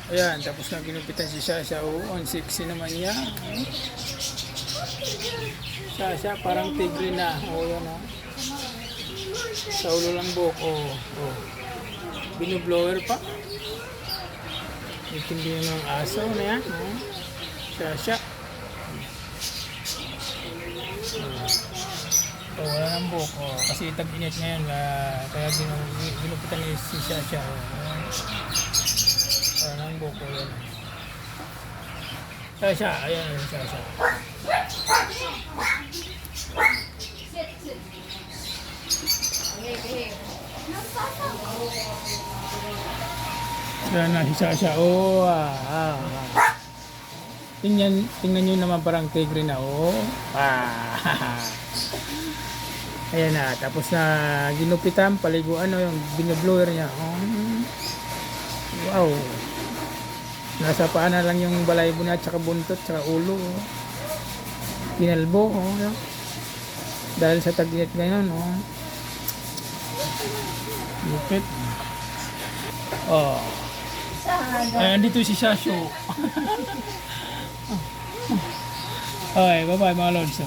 Ayan, tapos na ginupitan si Sasha. Oh, ang sexy naman niya. Sasha, parang tigre na. Oh, yan oh. Sa ulo lang buhok. Oh, oh. Binublower pa. Itindi ng aso na yan. Oh. Sasha. Oh, wala ng buhok. Oh, kasi tag-init ngayon. Kaya ginupitan ni si Sasha. Oh. Wala ng buhok. Oh, yan. Sasha, ayan. Sasha. Yan na si Sasha. Oh, Tingnan nyo naman parang tigre na. Oh. Ayan na. Tapos na ginupitan, paliguan yung binublower niya. Oh. Wow. Nasa paa na lang yung balaybo niya, tsaka buntot, tsaka ulo. Oh. Pinalbo. Oh. Dahil sa tag-init ngayon. Oh. Lupit. Oh. Ayan dito si Sasho. Okay, bye-bye mga lods.